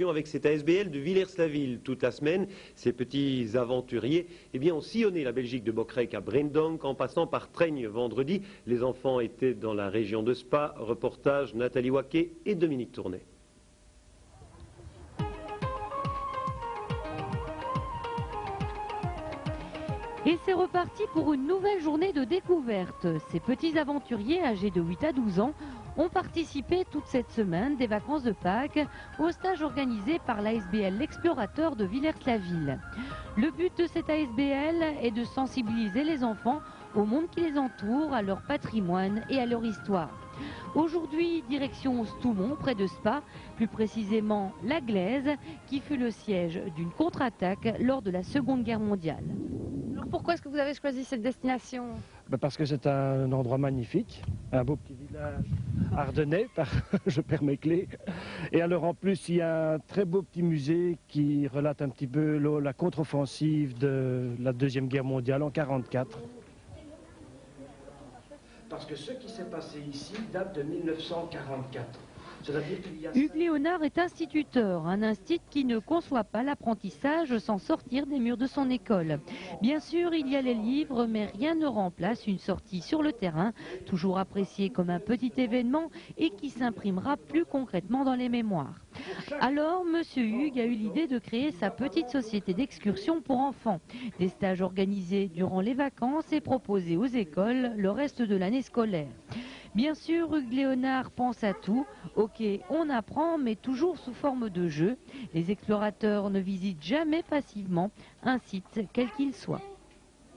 Avec cet ASBL de Villers-la-Ville toute la semaine, ces petits aventuriers ont sillonné la Belgique de Bockrijk à Brendonck en passant par Treigne vendredi. Les enfants étaient dans la région de Spa. Reportage Nathalie Waquet et Dominique Tournet. Et c'est reparti pour une nouvelle journée de découverte. Ces petits aventuriers âgés de 8 à 12 ans ont participé toute cette semaine des vacances de Pâques au stage organisé par l'ASBL L'Explorateur de Villers-la-Ville. Le but de cet ASBL est de sensibiliser les enfants au monde qui les entoure, à leur patrimoine et à leur histoire. Aujourd'hui, direction Stoumont, près de Spa, plus précisément la Glaise, qui fut le siège d'une contre-attaque lors de la Seconde Guerre mondiale. Alors pourquoi est-ce que vous avez choisi cette destination ? Parce que c'est un endroit magnifique, un beau petit village ardennais, je perds mes clés. Et alors en plus, il y a un très beau petit musée qui relate un petit peu la contre-offensive de la Deuxième Guerre mondiale en 1944. Parce que ce qui s'est passé ici date de 1944. Hugues Léonard est instituteur, un institut qui ne conçoit pas l'apprentissage sans sortir des murs de son école. Bien sûr, il y a les livres, mais rien ne remplace une sortie sur le terrain, toujours appréciée comme un petit événement et qui s'imprimera plus concrètement dans les mémoires. Alors, Monsieur Hugues a eu l'idée de créer sa petite société d'excursion pour enfants. Des stages organisés durant les vacances et proposés aux écoles le reste de l'année scolaire. Bien sûr, Hugues Léonard pense à tout. Ok, on apprend, mais toujours sous forme de jeu. Les explorateurs ne visitent jamais passivement un site, quel qu'il soit.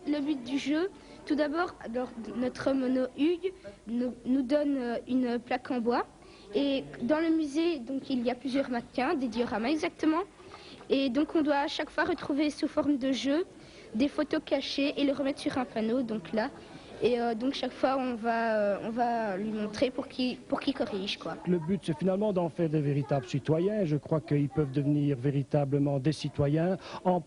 Le but du jeu, tout d'abord, notre mono Hugues nous donne une plaque en bois. Et dans le musée, donc, il y a plusieurs mannequins, des dioramas exactement. Et donc on doit à chaque fois retrouver sous forme de jeu des photos cachées et les remettre sur un panneau, donc là. Et donc chaque fois on va lui montrer pour qu'il corrige, quoi. Le but c'est finalement d'en faire des véritables citoyens. Je crois qu'ils peuvent devenir véritablement des citoyens en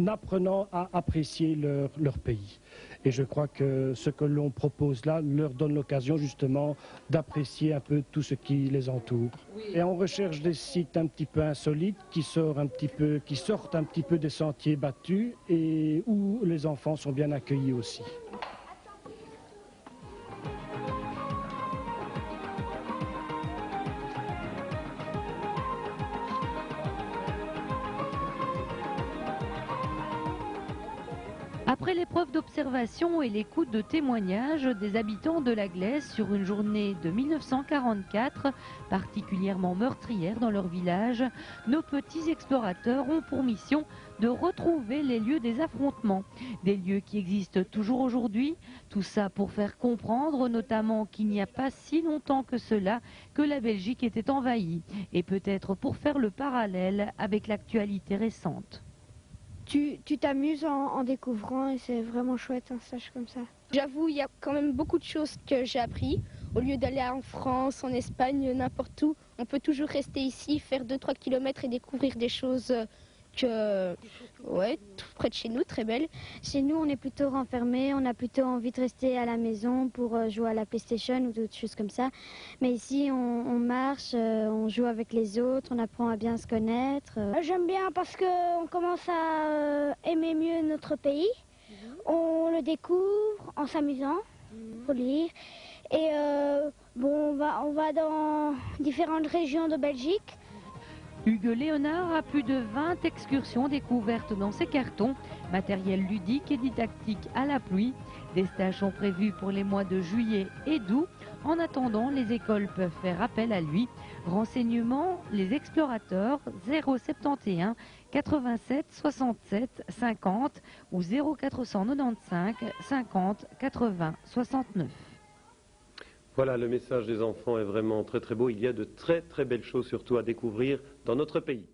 apprenant à apprécier leur pays. Et je crois que ce que l'on propose là leur donne l'occasion justement d'apprécier un peu tout ce qui les entoure. Et on recherche des sites un petit peu insolites qui sortent un petit peu des sentiers battus et où les enfants sont bien accueillis aussi. Après l'épreuve d'observation et l'écoute de témoignages des habitants de la Glaise sur une journée de 1944, particulièrement meurtrière dans leur village, nos petits explorateurs ont pour mission de retrouver les lieux des affrontements, des lieux qui existent toujours aujourd'hui, tout ça pour faire comprendre notamment qu'il n'y a pas si longtemps que cela que la Belgique était envahie, et peut-être pour faire le parallèle avec l'actualité récente. Tu t'amuses en découvrant et c'est vraiment chouette un stage comme ça. J'avoue, il y a quand même beaucoup de choses que j'ai appris. Au lieu d'aller en France, en Espagne, n'importe où, on peut toujours rester ici, faire 2-3 km et découvrir des choses tout près de chez nous, très belles. Chez nous, on est plutôt renfermés, on a plutôt envie de rester à la maison pour jouer à la PlayStation ou d'autres choses comme ça. Mais ici, on marche, on joue avec les autres, on apprend à bien se connaître. J'aime bien parce qu'on commence à aimer mieux notre pays. On le découvre en s'amusant, faut lire. Et on va dans différentes régions de Belgique. Hugues Léonard a plus de 20 excursions découvertes dans ses cartons, matériel ludique et didactique à la pluie. Des stages sont prévus pour les mois de juillet et d'août. En attendant, les écoles peuvent faire appel à lui. Renseignements, les explorateurs 071 87 67 50 ou 0495 50 80 69. Voilà, le message des enfants est vraiment très très beau. Il y a de très très belles choses surtout à découvrir dans notre pays.